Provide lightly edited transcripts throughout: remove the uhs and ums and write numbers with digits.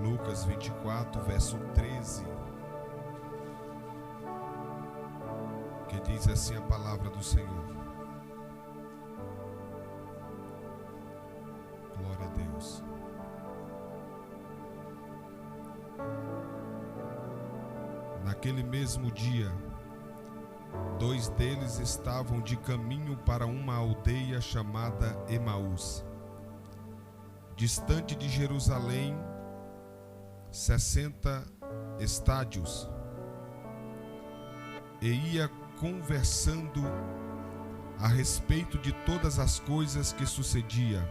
Lucas 24, verso 13, que diz assim a palavra do Senhor. Glória a Deus. Naquele mesmo dia, 2 deles estavam de caminho para uma aldeia chamada Emaús, distante de Jerusalém 60 estádios, e ia conversando a respeito de todas as coisas que sucedia.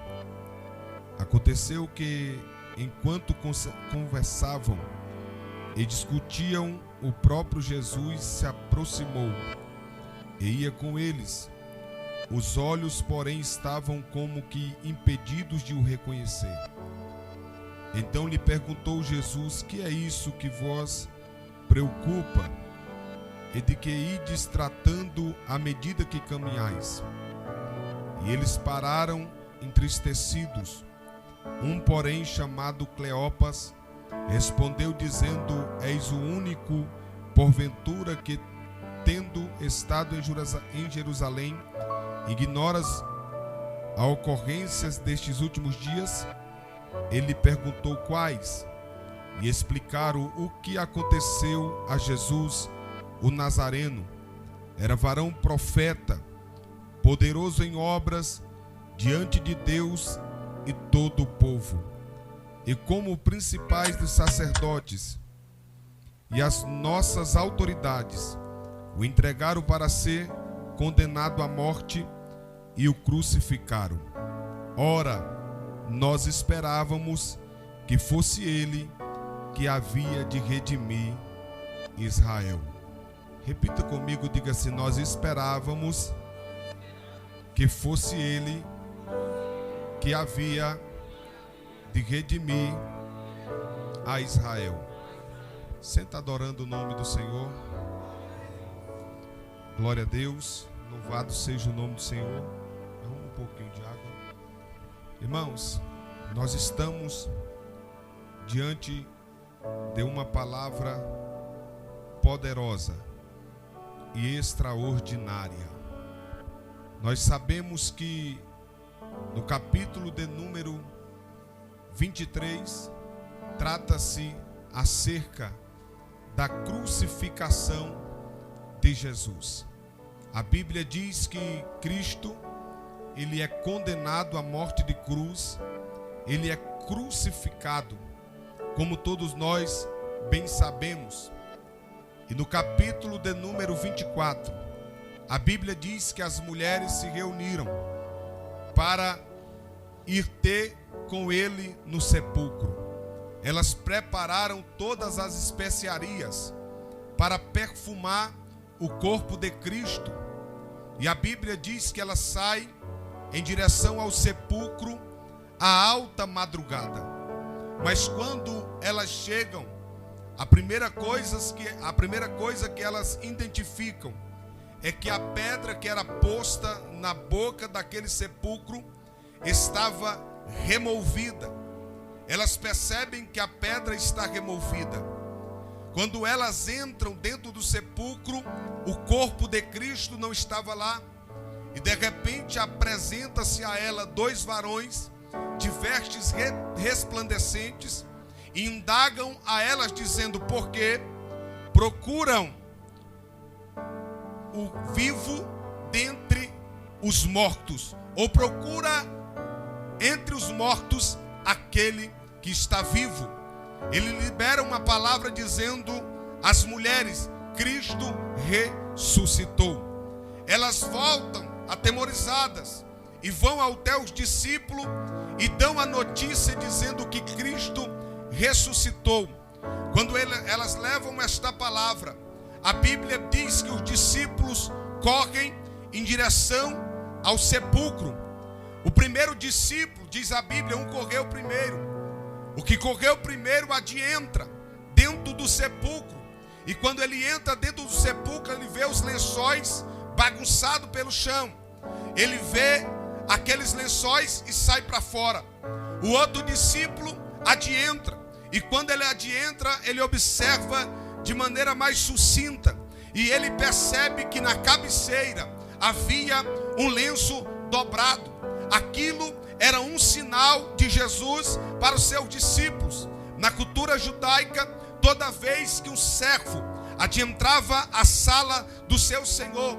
Aconteceu que, enquanto conversavam e discutiam, o próprio Jesus se aproximou e ia com eles. Os olhos, porém, estavam como que impedidos de o reconhecer. Então lhe perguntou Jesus: que é isso que vos preocupa? E de que ides tratando à medida que caminhais? E eles pararam entristecidos. Um, porém, chamado Cleopas, respondeu dizendo: és o único, porventura, que, tendo estado em Jerusalém, ignoras as ocorrências destes últimos dias? Ele perguntou quais, e explicaram o que aconteceu a Jesus, o Nazareno. Era varão profeta, poderoso em obras diante de Deus e todo o povo. E como principais dos sacerdotes e as nossas autoridades o entregaram para ser condenado à morte e o crucificaram. Ora, nós esperávamos que fosse ele que havia de redimir Israel. Repita comigo, diga assim: nós esperávamos que fosse ele que havia de redimir a Israel. Senta adorando o nome do Senhor. Glória a Deus. Louvado seja o nome do Senhor. Arruma um pouquinho de água. Irmãos, nós estamos diante de uma palavra poderosa e extraordinária. Nós sabemos que no capítulo de número 23 trata-se acerca da crucificação de Jesus. A Bíblia diz que Cristo, ele é condenado à morte de cruz, ele é crucificado, como todos nós bem sabemos. E no capítulo de número 24, a Bíblia diz que as mulheres se reuniram para ir ter com ele no sepulcro. Elas prepararam todas as especiarias para perfumar o corpo de Cristo. E a Bíblia diz que elas saem em direção ao sepulcro à alta madrugada. Mas quando elas chegam, a primeira coisa que elas identificam é que a pedra que era posta na boca daquele sepulcro estava removida. Elas percebem que a pedra está removida. Quando elas entram dentro do sepulcro, o corpo de Cristo não estava lá. E de repente apresenta-se a ela 2 varões de vestes resplandecentes e indagam a elas dizendo: por que procuram o vivo dentre os mortos? Ou procura entre os mortos aquele que está vivo? Ele libera uma palavra dizendo às mulheres: Cristo ressuscitou. Elas voltam atemorizadas e vão até os discípulos e dão a notícia dizendo que Cristo ressuscitou. Quando elas levam esta palavra, a Bíblia diz que os discípulos correm em direção ao sepulcro. O primeiro discípulo, diz a Bíblia, um correu primeiro. O que correu primeiro adentra dentro do sepulcro. E quando ele entra dentro do sepulcro, ele vê os lençóis bagunçados pelo chão. Ele vê aqueles lençóis e sai para fora. O outro discípulo adentra E quando ele adentra, ele observa de maneira mais sucinta. E ele percebe que na cabeceira havia um lenço dobrado. Aquilo era um sinal de Jesus para os seus discípulos. Na cultura judaica, toda vez que um servo adentrava a sala do seu senhor,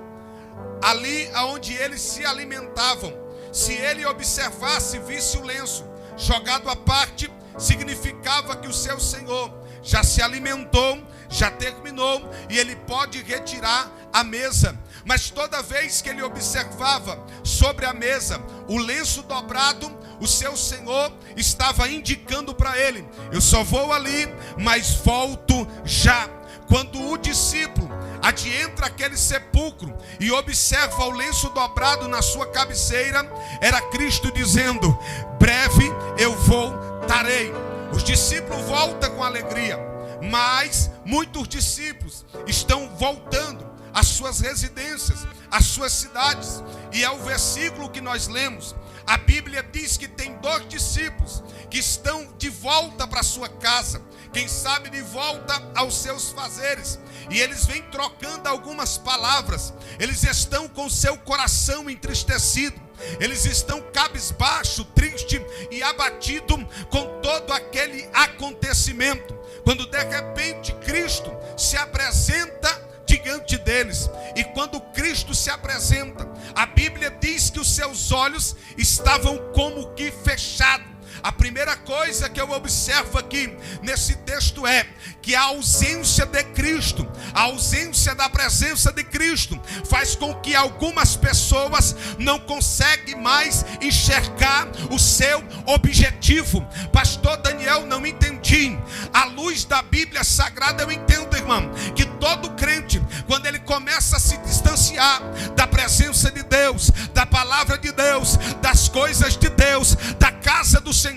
ali onde eles se alimentavam, se ele observasse e visse o lenço jogado à parte, significava que o seu senhor já se alimentou, já terminou, e ele pode retirar a mesa. Mas toda vez que ele observava sobre a mesa o lenço dobrado, o seu senhor estava indicando para ele: eu só vou ali, mas volto já. Quando o discípulo adentra aquele sepulcro e observa o lenço dobrado na sua cabeceira, era Cristo dizendo: breve eu voltarei. Os discípulos voltam com alegria, mas muitos discípulos estão voltando às suas residências, às suas cidades. E é o versículo que nós lemos. A Bíblia diz que tem 2 discípulos que estão de volta para sua casa, quem sabe de volta aos seus fazeres. E eles vêm trocando algumas palavras. Eles estão com seu coração entristecido. Eles estão cabisbaixo, triste e abatido com todo aquele acontecimento. Quando de repente Cristo se apresenta diante deles. E quando Cristo se apresenta, a Bíblia diz que os seus olhos estavam como que fechados. A primeira coisa que eu observo aqui nesse texto é que a ausência de Cristo, a ausência da presença de Cristo, faz com que algumas pessoas não conseguem mais enxergar o seu objetivo. Pastor Daniel, não entendi. À luz da Bíblia Sagrada eu entendo, irmão, que todo crente, quando ele começa a se distanciar da presença de Deus, da palavra de Deus, das coisas de Deus, da casa do Senhor,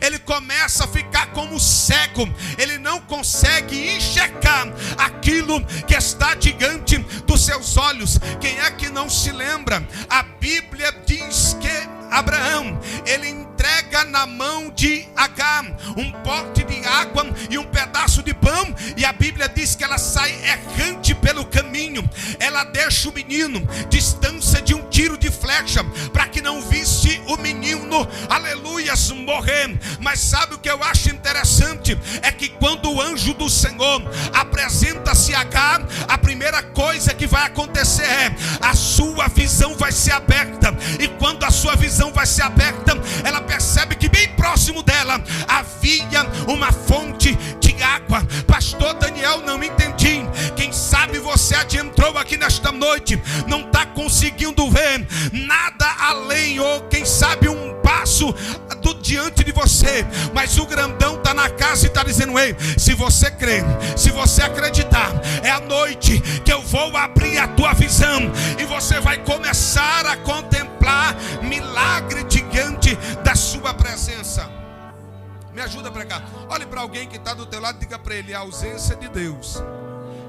ele começa a ficar como cego. Ele não consegue enxergar aquilo que está diante dos seus olhos. Quem é que não se lembra? A Bíblia diz que Abraão, ele entrega na mão de Agar um pote de água e um pedaço de pão, e a Bíblia diz que ela sai errante pelo caminho. Ela deixa o menino distância de um tiro de flecha, para que não visse o menino, aleluias, morrer. Mas sabe o que eu acho interessante? É que quando o anjo do Senhor apresenta-se a Agar, a primeira coisa que vai acontecer é: a sua visão vai ser aberta. E quando a sua visão vai ser aberta, ela percebe que bem próximo dela havia uma fonte de água. Pastor Daniel, não entendi. Quem sabe você adentrou aqui nesta noite, não está conseguindo ver nada além, ou quem sabe um passo diante de você, mas o grandão está na casa e está dizendo: ei, se você crer, se você acreditar, é a noite que eu vou abrir a tua visão, e você vai começar a contemplar milagre diante da sua presença. Me ajuda a pregar. Olhe para alguém que está do teu lado e diga para ele: a ausência de Deus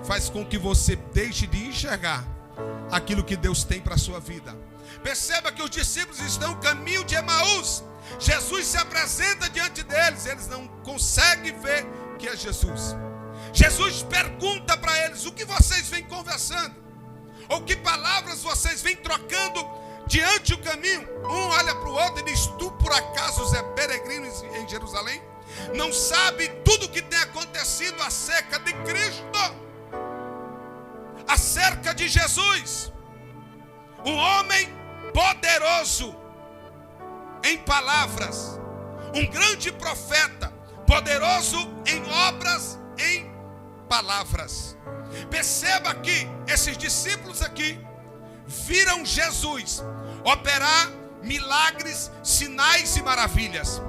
faz com que você deixe de enxergar aquilo que Deus tem para a sua vida. Perceba que os discípulos estão no caminho de Emaús. Jesus se apresenta diante deles, eles não conseguem ver que é Jesus. Jesus pergunta para eles: o que vocês vêm conversando? Ou que palavras vocês vêm trocando diante do caminho? Um olha para o outro e diz: tu por acaso é peregrino em Jerusalém? Não sabe tudo o que tem acontecido acerca de Cristo, acerca de Jesus, um homem poderoso em palavras, um grande profeta, poderoso em obras, em palavras. Perceba que esses discípulos aqui viram Jesus operar milagres, sinais e maravilhas.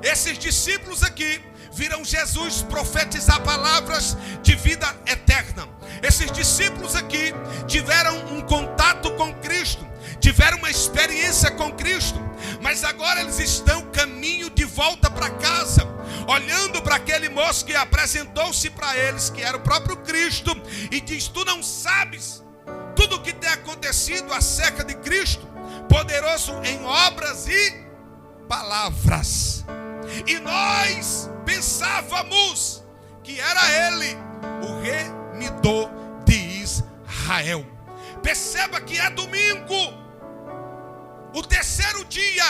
Esses discípulos aqui viram Jesus profetizar palavras de vida eterna. Esses discípulos aqui tiveram um contato com Cristo, tiveram uma experiência com Cristo, mas agora eles estão caminho de volta para casa, olhando para aquele moço que apresentou-se para eles, que era o próprio Cristo, e diz: tu não sabes tudo o que tem acontecido acerca de Cristo, poderoso em obras e palavras. E nós pensávamos que era ele, o remidor de Israel. Perceba que é domingo, o terceiro dia.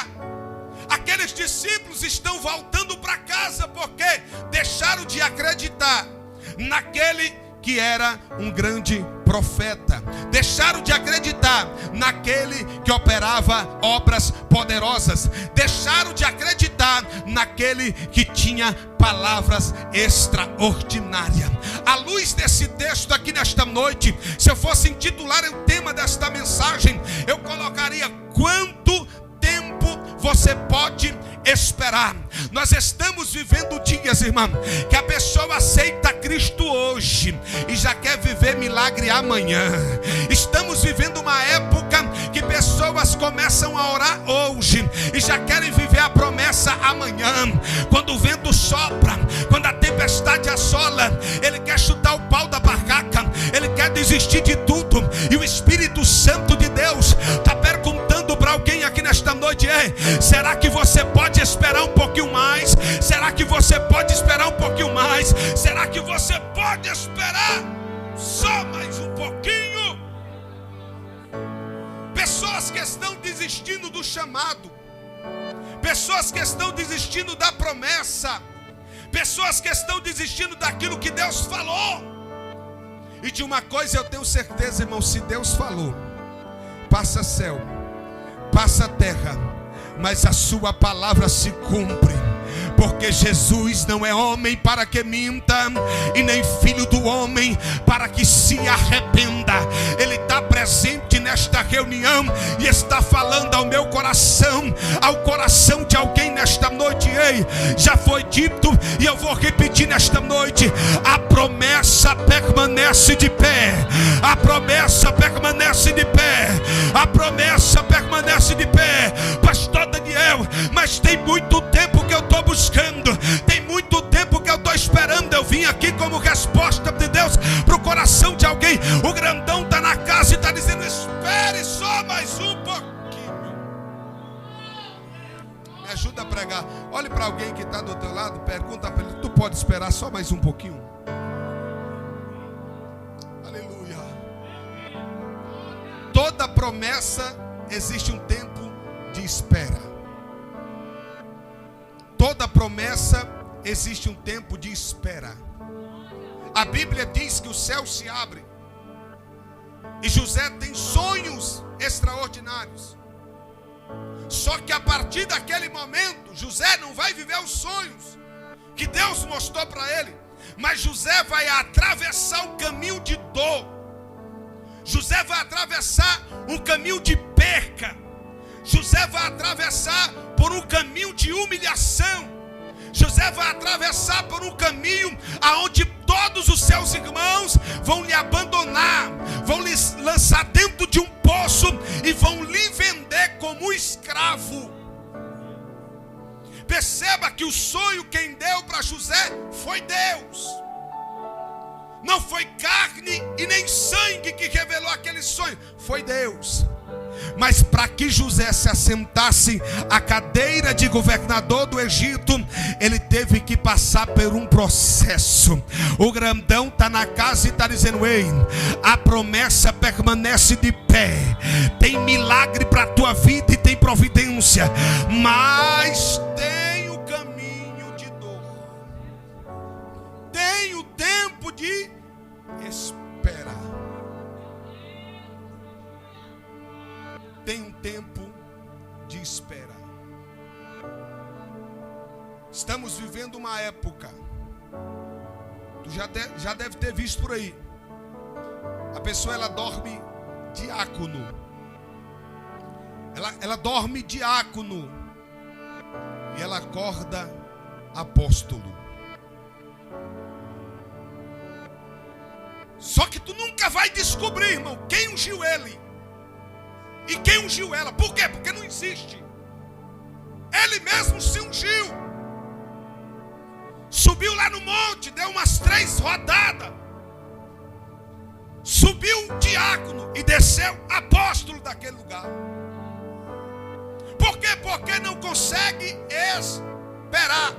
Aqueles discípulos estão voltando para casa porque deixaram de acreditar naquele que era um grande profeta. Deixaram de acreditar naquele que operava obras poderosas. Deixaram de acreditar naquele que tinha palavras extraordinárias. À luz desse texto aqui nesta noite, se eu fosse intitular o tema desta mensagem, eu colocaria: quanto tempo você pode esperar? Nós estamos vivendo dias, irmão, que a pessoa aceita Cristo hoje e já quer viver milagre amanhã. Estamos vivendo uma época que pessoas começam a orar hoje e já querem viver a promessa amanhã. Quando o vento sopra, quando a tempestade assola, ele quer chutar o pau da barraca, ele quer desistir de tudo. E o Espírito Santo de Deus está perguntando para alguém aqui nesta noite: será que você pode esperar um pouquinho mais? Será que você pode esperar um pouquinho mais? Será que você pode esperar só mais um pouquinho? Pessoas que estão desistindo do chamado, pessoas que estão desistindo da promessa, pessoas que estão desistindo daquilo que Deus falou. E de uma coisa eu tenho certeza, irmão: se Deus falou, passa céu, passa terra, mas a sua palavra se cumpre. Porque Jesus não é homem para que minta, e nem filho do homem para que se arrependa. Ele está presente nesta reunião e está falando ao meu coração, ao coração de alguém nesta noite. Ei, já foi dito e eu vou repetir nesta noite: a promessa permanece de pé. A promessa permanece de pé. A promessa permanece de pé. Pastor Daniel, mas tem muito tempo que eu estou buscando, tem muito tempo que eu estou esperando. Eu vim aqui como resposta de Deus para o coração de alguém. O grandão está na casa e está dizendo: espere só mais um pouquinho. Me ajuda a pregar. Olhe para alguém que está do teu lado, pergunta para ele: tu pode esperar só mais um pouquinho? Aleluia. Toda promessa existe um tempo de espera. Toda promessa existe um tempo de espera. A Bíblia diz que o céu se abre e José tem sonhos extraordinários. Só que a partir daquele momento, José não vai viver os sonhos que Deus mostrou para ele, mas José vai atravessar o caminho de dor. José vai atravessar um caminho de perca. José vai atravessar por um caminho de humilhação. José vai atravessar por um caminho aonde todos os seus irmãos vão lhe abandonar, vão lhe lançar dentro de um poço e vão lhe vender como escravo. Perceba que o sonho quem deu para José foi Deus. Não foi carne e nem sangue que revelou aquele sonho, foi Deus. Mas para que José se assentasse à cadeira de governador do Egito, ele teve que passar por um processo. O grandão está na casa e está dizendo: ei, a promessa permanece de pé. Tem milagre para a tua vida e tem providência, mas tem o caminho de dor. Tem o tempo de espera. Tem um tempo de espera. Estamos vivendo uma época, tu já deve ter visto por aí, a pessoa ela dorme diácono, ela dorme diácono e ela acorda apóstolo. Só que tu nunca vai descobrir, irmão, quem ungiu ele e quem ungiu ela. Por quê? Porque não existe. Ele mesmo se ungiu. Subiu lá no monte, deu umas 3 rodadas. Subiu diácono e desceu apóstolo daquele lugar. Por quê? Porque não consegue esperar.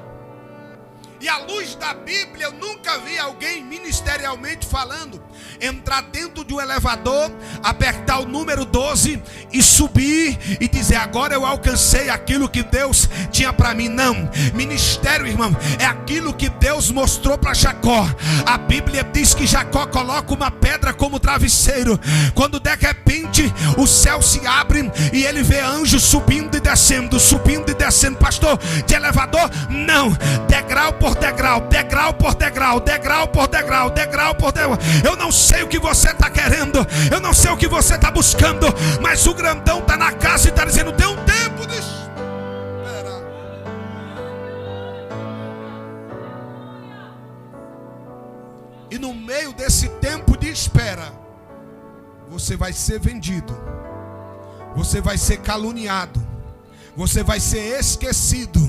E à luz da Bíblia, eu nunca vi alguém ministerialmente falando, entrar dentro de um elevador, apertar o número 12 e subir e dizer: agora eu alcancei aquilo que Deus tinha para mim. Não, ministério, irmão, é aquilo que Deus mostrou para Jacó. A Bíblia diz que Jacó coloca uma pedra como travesseiro, quando de repente o céu se abre e ele vê anjos subindo e descendo, subindo e descendo. Pastor, de elevador? Não, degrau por degrau, degrau por degrau, degrau por degrau, degrau por degrau. Eu não sei o que você está querendo, eu não sei o que você está buscando, mas o grandão está na casa e está dizendo: tem um tempo de espera. E no meio desse tempo de espera, você vai ser vendido, você vai ser caluniado, você vai ser esquecido,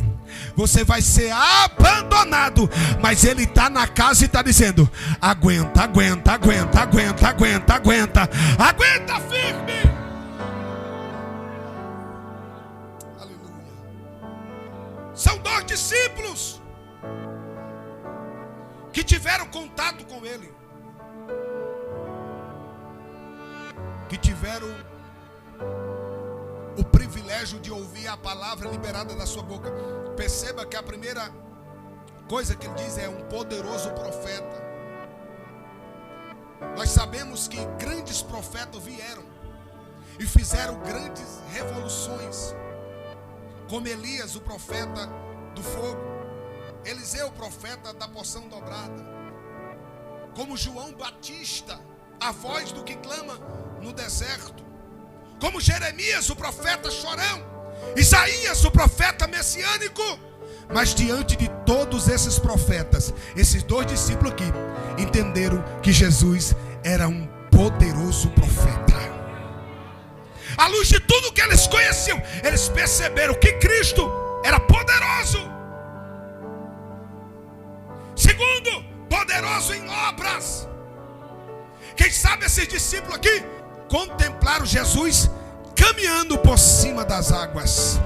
você vai ser abandonado. Mas ele está na casa e está dizendo: aguenta, aguenta, aguenta, aguenta, aguenta, aguenta, aguenta firme. Aleluia. São 2 discípulos que tiveram contato com ele, que tiveram o privilégio de ouvir a palavra liberada da sua boca. Perceba que a primeira coisa que ele diz é: um poderoso profeta. Nós sabemos que grandes profetas vieram e fizeram grandes revoluções, como Elias, o profeta do fogo, Eliseu, o profeta da porção dobrada, como João Batista, a voz do que clama no deserto, como Jeremias, o profeta chorão, Isaías, o profeta messiânico. Mas diante de todos esses profetas, esses 2 discípulos aqui entenderam que Jesus era um poderoso profeta. À luz de tudo que eles conheciam, eles perceberam que Cristo era poderoso. Segundo, poderoso em obras. Quem sabe esses discípulos aqui contemplaram Jesus caminhando por cima das águas.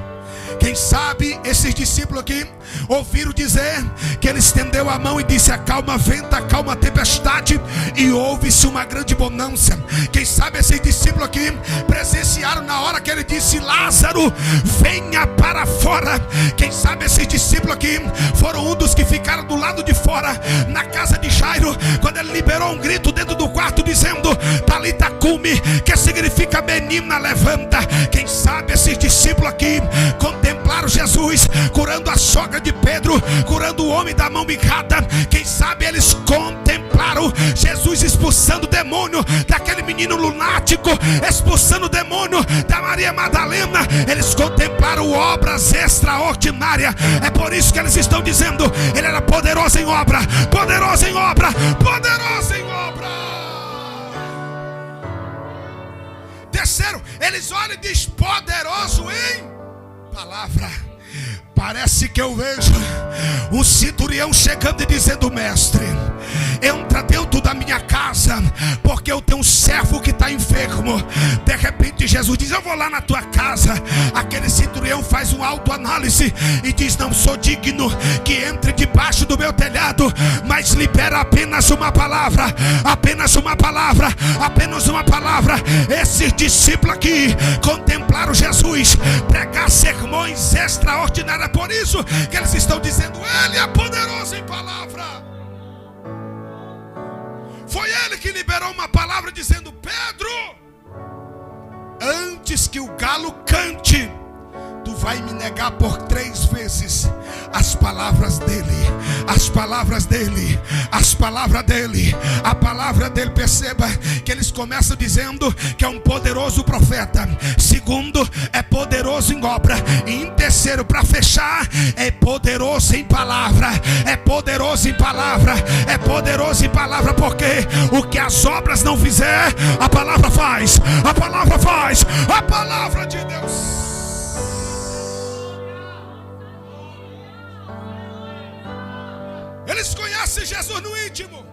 Quem sabe esses discípulos aqui ouviram dizer que ele estendeu a mão e disse: acalma vento, acalma a tempestade, e houve-se uma grande bonança. Quem sabe esses discípulos aqui presenciaram na hora que ele disse: Lázaro, venha para fora. Quem sabe esses discípulos aqui foram um dos que ficaram do lado de fora na casa de Jairo, quando ele liberou um grito dentro do quarto dizendo: Talita cumi, que significa menina, levanta. Quem sabe esses discípulos aqui contemplaram Jesus curando a sogra de Pedro, curando o homem da mão mirrada. Quem sabe eles contemplaram Jesus expulsando o demônio daquele menino lunático, expulsando o demônio da Maria Madalena. Eles contemplaram obras extraordinárias. É por isso que eles estão dizendo: ele era poderoso em obra, poderoso em obra, poderoso em obra. Terceiro, eles olham e dizem: poderoso em palavra. Parece que eu vejo um centurião chegando e dizendo: mestre, entra dentro da minha casa, porque eu tenho um servo que está enfermo. De repente Jesus diz: eu vou lá na tua casa. Aquele centurião faz uma autoanálise e diz: não sou digno que entre debaixo do meu telhado, mas libera apenas uma palavra, apenas uma palavra, apenas uma palavra. Esses discípulos aqui contemplaram Jesus pregar sermões extraordinários. É por isso que eles estão dizendo: ele é poderoso em palavra. Foi ele que liberou uma palavra dizendo: Pedro, antes que o galo cante, tu vai me negar por 3 vezes. As palavras dele, as palavras dele, as palavras dele, a palavra dele. Perceba que eles começam dizendo que é um poderoso profeta. Segundo, é poderoso em obra. E em terceiro, para fechar, é poderoso em palavra. É poderoso em palavra. É poderoso em palavra, porque o que as obras não fizer, a palavra faz. A palavra faz. A palavra de Deus. Eles conhecem Jesus no íntimo,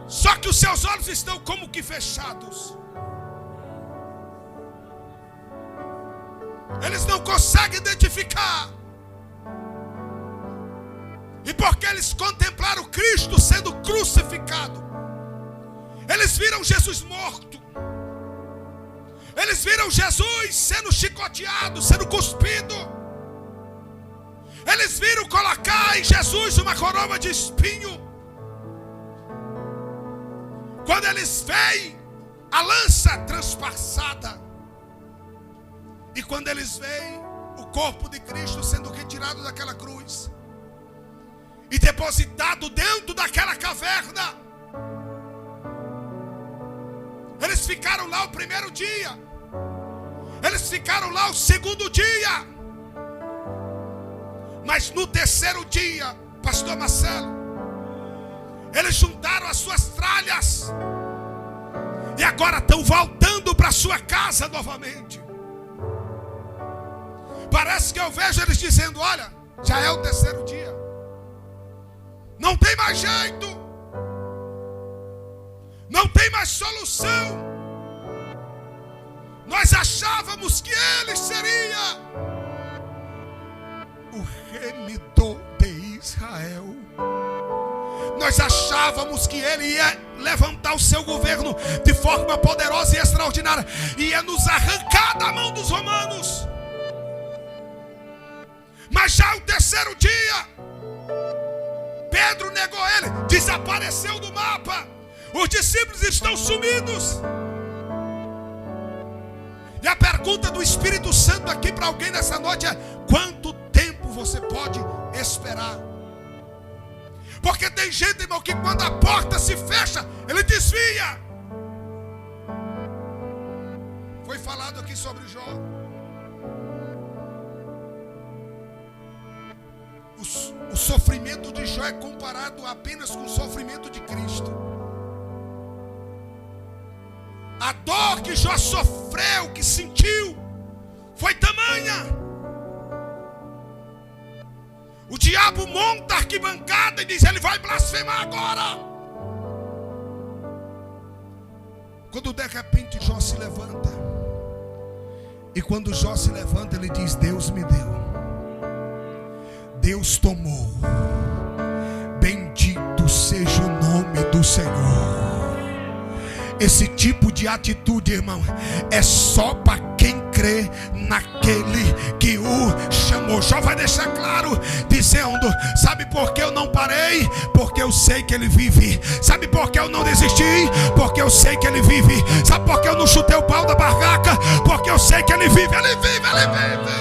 só que os seus olhos estão como que fechados. Eles não conseguem identificar E porque eles contemplaram Cristo sendo crucificado, eles viram Jesus morto, eles viram Jesus sendo chicoteado, sendo cuspido, eles viram colocar em Jesus uma coroa de espinho. Quando eles veem a lança transpassada, e quando eles veem o corpo de Cristo sendo retirado daquela cruz e depositado dentro daquela caverna, eles ficaram lá o primeiro dia, eles ficaram lá o segundo dia, mas no terceiro dia, pastor Marcelo, eles juntaram as suas tralhas e agora estão voltando para sua casa novamente. Parece que eu vejo eles dizendo: olha, já é o terceiro dia, não tem mais jeito, não tem mais solução. Nós achávamos que ele seria o remidor de Israel. Nós achávamos que ele ia levantar o seu governo de forma poderosa e extraordinária, ia nos arrancar da mão dos romanos. Mas já o terceiro dia, Pedro negou ele, desapareceu do mapa. Os discípulos estão sumidos. E a pergunta do Espírito Santo aqui para alguém nessa noite é: quanto tempo você pode esperar? Porque tem gente, irmão, que quando a porta se fecha, ele desvia. Foi falado aqui sobre Jó. O sofrimento de Jó é comparado apenas com o sofrimento de Cristo. A dor que Jó sofreu, que sentiu, foi tamanha. O diabo monta a arquibancada e diz: ele vai blasfemar agora. Quando de repente Jó se levanta, e quando Jó se levanta, ele diz: Deus me deu, Deus tomou, bendito seja o nome do Senhor. Esse tipo de atitude, irmão, é só para quem crê naquele que o chamou. Jó vai deixar claro, dizendo: sabe por que eu não parei? Porque eu sei que ele vive. Sabe por que eu não desisti? Porque eu sei que ele vive. Sabe por que eu não chutei o pau da barraca? Porque eu sei que ele vive, ele vive, ele vive.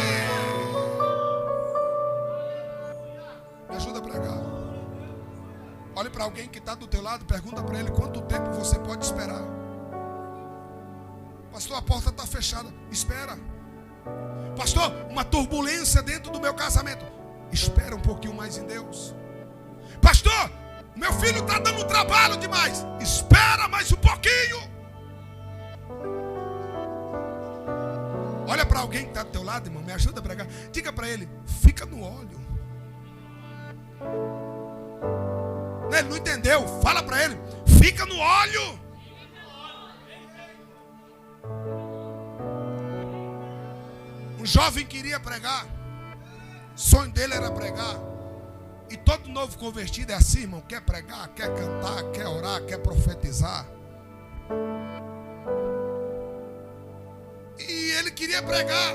Me ajuda a pregar. Olhe para alguém que está do teu lado, pergunta para ele: quanto tempo você pode esperar? Pastor, a porta está fechada. Espera. Pastor, uma turbulência dentro do meu casamento. Espera um pouquinho mais em Deus. Pastor, meu filho está dando trabalho demais. Espera mais um pouquinho. Olha para alguém que está do teu lado, irmão, me ajuda a pregar. Diga para ele: fica no óleo. Ele não entendeu, fala para ele: fica no óleo. Um jovem queria pregar, o sonho dele era pregar. E todo novo convertido é assim, irmão: quer pregar, quer cantar, quer orar, quer profetizar. E ele queria pregar,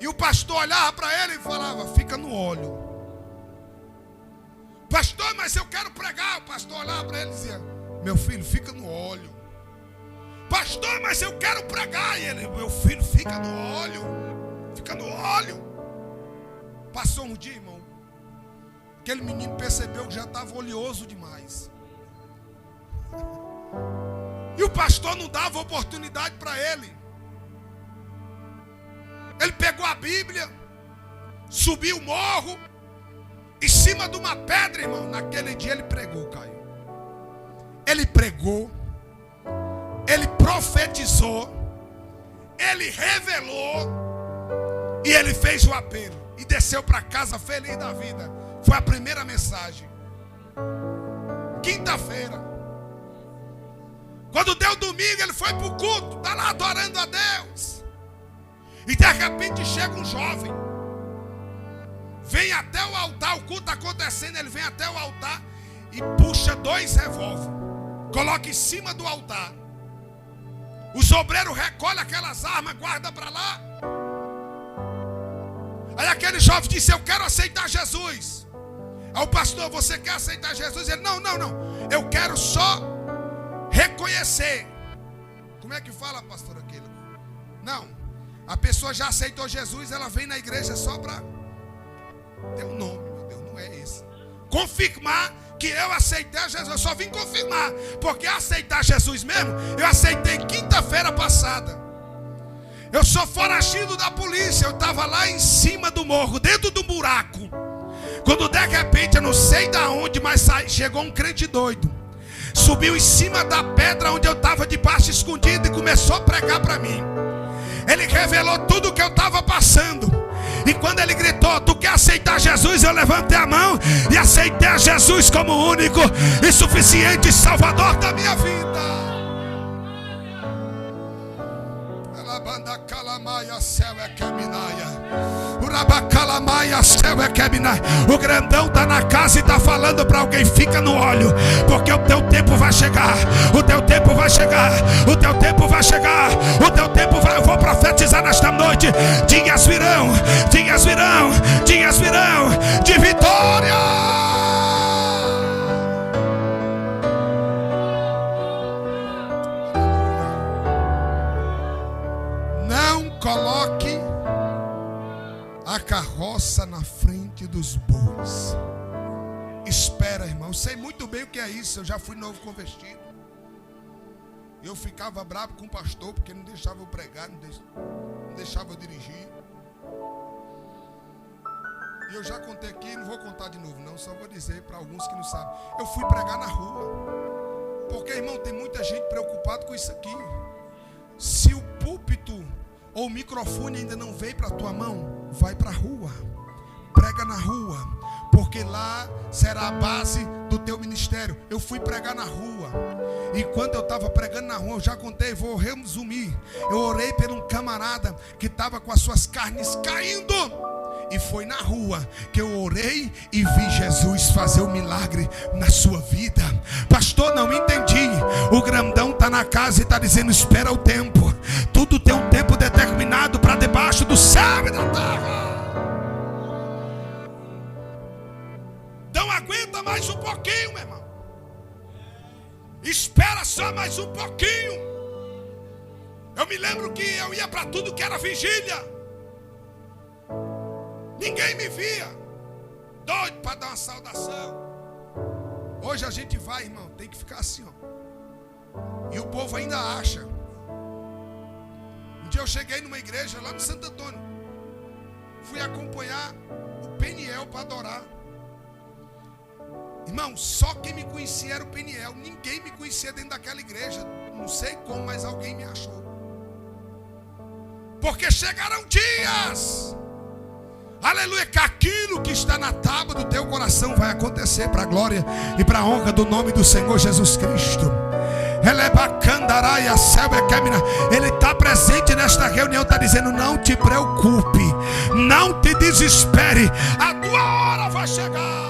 e o pastor olhava para ele e falava: fica no óleo. Pastor, mas eu quero pregar. O pastor olhava para ele e dizia: meu filho, fica no óleo. Pastor, mas eu quero pregar. E ele: meu filho, fica no óleo. Fica no óleo. Passou um dia, irmão, aquele menino percebeu que já estava oleoso demais. E o pastor não dava oportunidade para ele. Ele pegou a Bíblia, subiu o morro, em cima de uma pedra, irmão. Naquele dia ele pregou, Caio. Ele pregou, ele profetizou, ele revelou, e ele fez o apelo e desceu para casa feliz da vida. Foi a primeira mensagem. Quinta-feira, quando deu domingo, ele foi para o culto, está lá adorando a Deus. E de repente chega um jovem vem até o altar, o culto acontecendo, ele vem até o altar e puxa 2 revólveres, coloca em cima do altar. Os obreiros recolhem aquelas armas, guarda para lá. Aí aquele jovem disse: eu quero aceitar Jesus. Aí o pastor: você quer aceitar Jesus? Ele: não, eu quero só reconhecer. Como é que fala, pastor, aquilo? Não, a pessoa já aceitou Jesus, ela vem na igreja só para ter um nome, meu Deus, não é esse. Confirmar que eu aceitei Jesus. Eu só vim confirmar, porque aceitar Jesus mesmo, eu aceitei quinta-feira passada. Eu sou foragido da polícia. Eu estava lá em cima do morro, dentro do buraco, quando de repente, eu não sei de onde, mas chegou um crente doido, subiu em cima da pedra onde eu estava debaixo escondido e começou a pregar para mim. Ele revelou tudo o que eu estava passando. E quando ele gritou: tu quer aceitar Jesus? Eu levantei a mão e aceitei a Jesus como único e suficiente Salvador da minha vida. O grandão está na casa e está falando para alguém: fica no óleo, porque o teu tempo vai chegar. O teu tempo vai chegar. O teu tempo vai chegar. O teu tempo vai. Eu vou profetizar nesta noite: dias virão, dias virão, dias virão de vitória. Não coloque a carroça na frente dos bois. Espera, irmão. Eu sei muito bem o que é isso. Eu já fui novo convertido. Eu ficava bravo com o pastor porque não deixava eu pregar, não deixava eu dirigir. E eu já contei aqui, não vou contar de novo não, só vou dizer para alguns que não sabem. Eu fui pregar na rua. Porque, irmão, tem muita gente preocupada com isso aqui. Se o púlpito ou o microfone ainda não veio para a tua mão, vai para a rua. Prega na rua, porque lá será a base do teu ministério. Eu fui pregar na rua. E quando eu estava pregando na rua, eu já contei, vou resumir. Eu orei por um camarada que estava com as suas carnes caindo. E foi na rua que eu orei e vi Jesus fazer um milagre na sua vida. Pastor, não entendi. O grandão está na casa e está dizendo: espera o tempo. Tudo tem um tempo determinado para debaixo do céu e da terra. Então aguenta mais um pouquinho, meu irmão. Espera só mais um pouquinho. Eu me lembro que eu ia para tudo que era vigília. Ninguém me via. Doido para dar uma saudação. Hoje a gente vai, irmão, tem que ficar assim, ó. E o povo ainda acha. Um dia eu cheguei numa igreja lá no Santo Antônio. Fui acompanhar o Peniel para adorar. Irmão, só quem me conhecia era o Peniel. Ninguém me conhecia dentro daquela igreja. Não sei como, mas alguém me achou. Porque chegaram dias, aleluia, que aquilo que está na tábua do teu coração vai acontecer para a glória e para a honra do nome do Senhor Jesus Cristo. Ele está presente nesta reunião, está dizendo: não te preocupe, não te desespere, a tua hora vai chegar.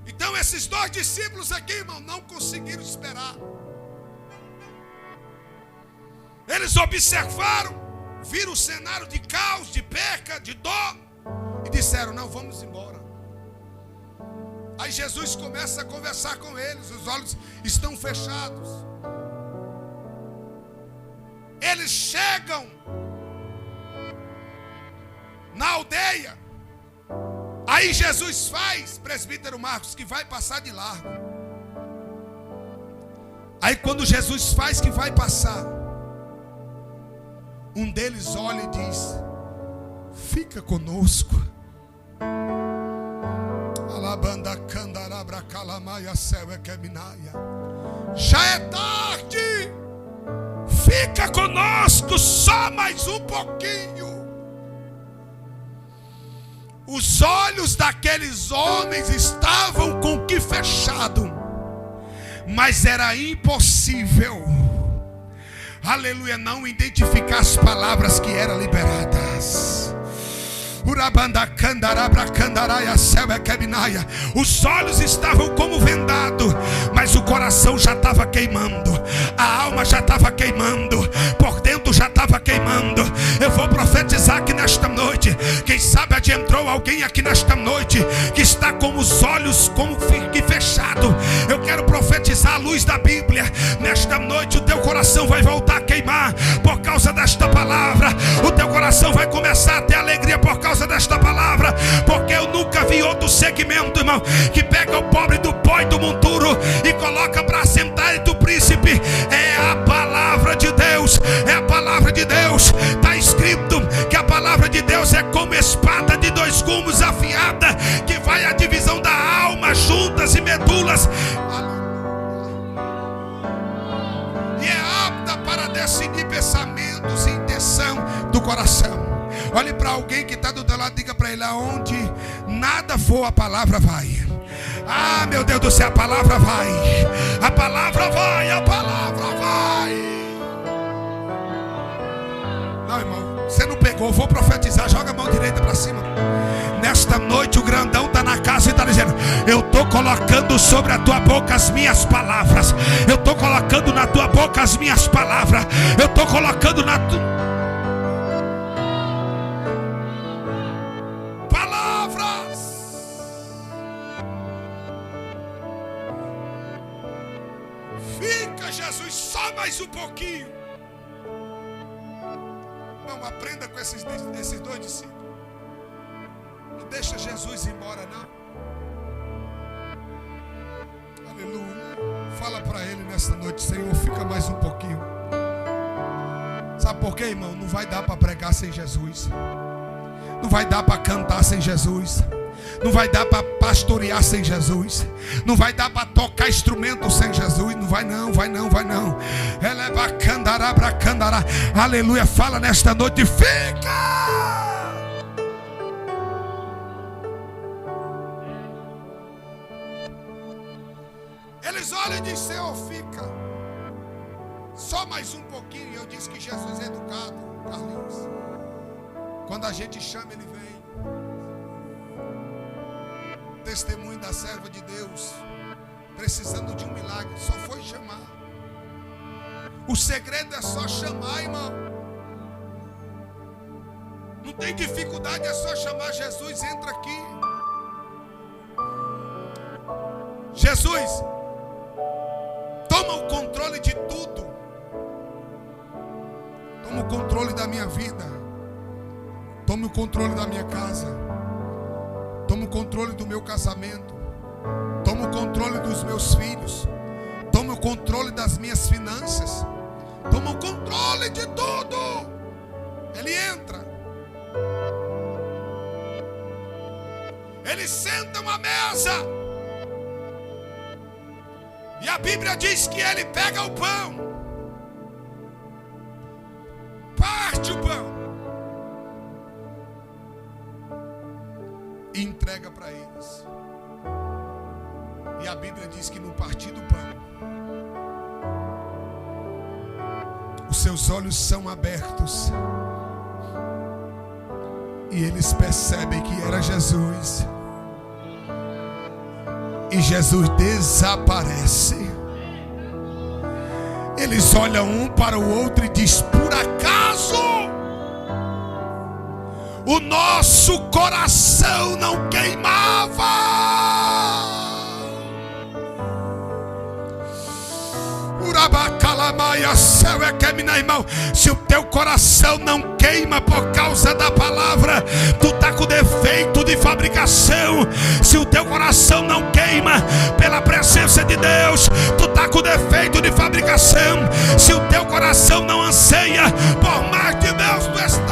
Então esses 2 discípulos aqui, irmão, não conseguiram esperar. Eles observaram, viram o cenário de caos, de perca, de dor, e disseram: não, vamos embora. Aí Jesus começa a conversar com eles, os olhos estão fechados. Eles chegam na aldeia. Aí Jesus faz, presbítero Marcos, que vai passar de largo. Aí quando Jesus faz que vai passar, um deles olha e diz: fica conosco. Já é tarde. Fica conosco só mais um pouquinho. Os olhos daqueles homens estavam com o que fechado, mas era impossível, aleluia, não identificar as palavras que eram liberadas. Os olhos estavam como vendados, mas o coração já estava queimando, a alma já estava queimando, por dentro já estava queimando. Eu vou profetizar aqui nesta noite. Quem sabe adentrou alguém aqui nesta noite que está com os olhos como que fechado. Eu quero profetizar a luz da Bíblia. Nesta noite o teu coração vai voltar a queimar por causa desta palavra. O teu coração vai começar a ter alegria por causa desta palavra, porque eu nunca vi outro segmento, irmão, que pega o pobre do pó e do monturo e coloca para sentar entre o príncipe. É a palavra de Deus, é a palavra de Deus. Está escrito que a palavra de Deus é como espada de dois gumes afiada, que vai à divisão da alma, juntas e medulas, e é apta para decidir pensamentos e intenção do coração. Olhe para alguém que está do teu lado, diga para ele: aonde nada for, a palavra vai. Ah, meu Deus do céu, a palavra vai. A palavra vai, a palavra vai. Não, irmão, você não pegou, vou profetizar. Joga a mão direita para cima. Nesta noite o grandão está na casa e está dizendo: eu estou colocando sobre a tua boca as minhas palavras. Eu estou colocando na tua boca as minhas palavras. Eu estou colocando na tua... Fica, Jesus, só mais um pouquinho. Não aprenda com esses dois discípulos. Não deixa Jesus ir embora, não. Aleluia. Fala para ele nessa noite: Senhor, fica mais um pouquinho. Sabe por quê, irmão? Não vai dar para pregar sem Jesus. Não vai dar para cantar sem Jesus. Não vai dar para pastorear sem Jesus. Não vai dar para tocar instrumento sem Jesus. Não vai não, vai não, vai não. Eleva candará para candará. Aleluia. Fala nesta noite: fica. Eles olham e dizem: Senhor, fica só mais um pouquinho. Eu disse que Jesus é educado, Carlinhos. Quando a gente chama, ele vem. Testemunho da serva de Deus, precisando de um milagre, só foi chamar. O segredo é só chamar, irmão. Não tem dificuldade, é só chamar. Jesus, entra aqui. Jesus, toma o controle de tudo. Toma o controle da minha vida. Toma o controle da minha casa. Toma o controle do meu casamento. Toma o controle dos meus filhos. Toma o controle das minhas finanças. Toma o controle de tudo. Ele entra. Ele senta uma mesa. E a Bíblia diz que ele pega o pão, parte o pão e entrega para eles. E a Bíblia diz que no partir do pão, os seus olhos são abertos e eles percebem que era Jesus. E Jesus desaparece. Eles olham um para o outro e diz: por acaso o nosso coração não queimava? Irmão, se o teu coração não queima por causa da palavra, tu está com defeito de fabricação. Se o teu coração não queima pela presença de Deus, tu está com defeito de fabricação. Se o teu coração não anseia por mais de Deus, tu está.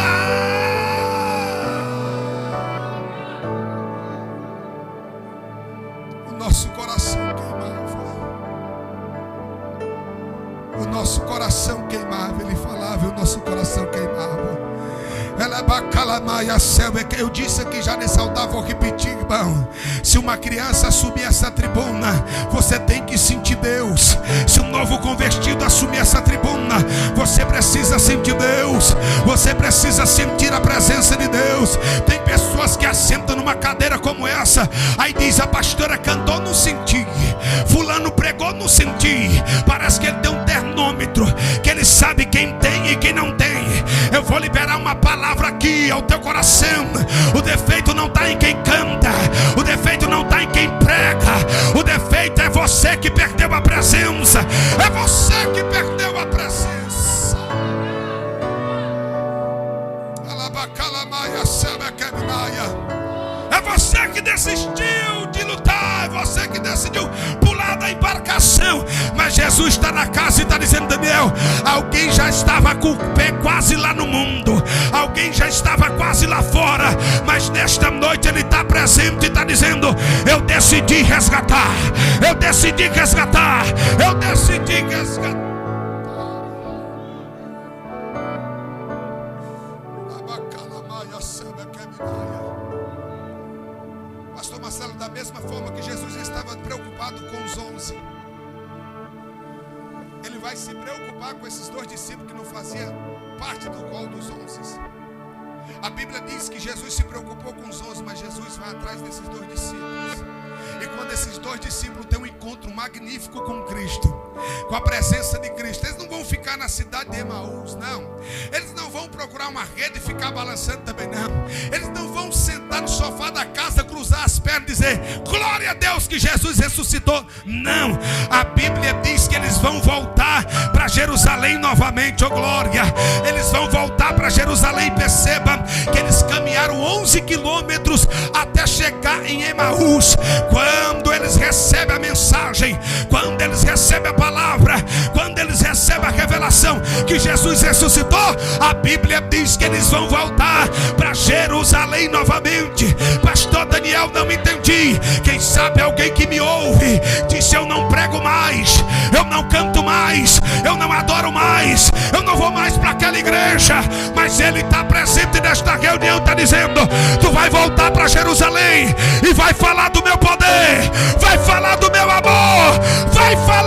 O nosso coração queimava. O nosso coração queimava. Ele falava e o nosso coração queimava. Ela bacalamaia céu. Eu disse aqui já nesse altar, vou repetir. irmão, se uma criança subir essa tribuna, você tem que sentir Deus. Se um novo convertido assumir essa tribuna, você precisa sentir Deus. Você precisa sentir a presença de Deus. Tem pessoas que assentam numa cadeira como essa, aí diz: a pastora cantou, não senti. Fulano pregou, não senti. Parece que ele tem um termômetro, que ele sabe quem tem e quem não tem. Eu vou liberar uma palavra aqui ao teu coração. O defeito não está em quem canta, o defeito não está em quem prega, o defeito é você que perdeu a presença. É você que perdeu a presença. É você que desistiu de lutar, é você que decidiu pular da embarcação. Mas Jesus está na casa e está dizendo: Daniel, alguém já estava com o pé quase lá no mundo, alguém já estava quase lá fora, mas nesta noite ele está presente e está dizendo: eu decidi resgatar, eu decidi resgatar, eu decidi resgatar. Pastor Marcelo, da mesma forma que Jesus estava preocupado com os 11, ele vai se preocupar com esses 2 discípulos que não faziam parte do rol dos 11. A Bíblia diz que Jesus se preocupou com os 11, mas Jesus vai atrás desses 2 discípulos. E quando esses 2 discípulos têm um encontro magnífico com Cristo, com a presença de Cristo, eles não vão ficar na cidade de Emaús, não. Eles não vão procurar uma rede e ficar balançando também, não. Eles não vão sentar no sofá da casa, cruzar as pernas e dizer: glória a Deus que Jesus ressuscitou. Não, a Bíblia diz que eles vão voltar para Jerusalém novamente, oh glória. Eles vão voltar para Jerusalém. Perceba que eles caminharam 11 quilômetros até chegar em Emaús. Quando eles recebem a mensagem, quando eles recebem a palavra, quando eles recebem a revelação que Jesus ressuscitou, a Bíblia diz que eles vão voltar para Jerusalém novamente. Pastor Daniel, não entendi. Quem sabe alguém que me ouve disse: eu não prego mais, eu não canto mais, eu não adoro mais, eu não vou mais para aquela igreja. Mas ele está presente nesta reunião, está dizendo: tu vai voltar para Jerusalém e vai falar do meu poder, vai falar do meu amor, vai falar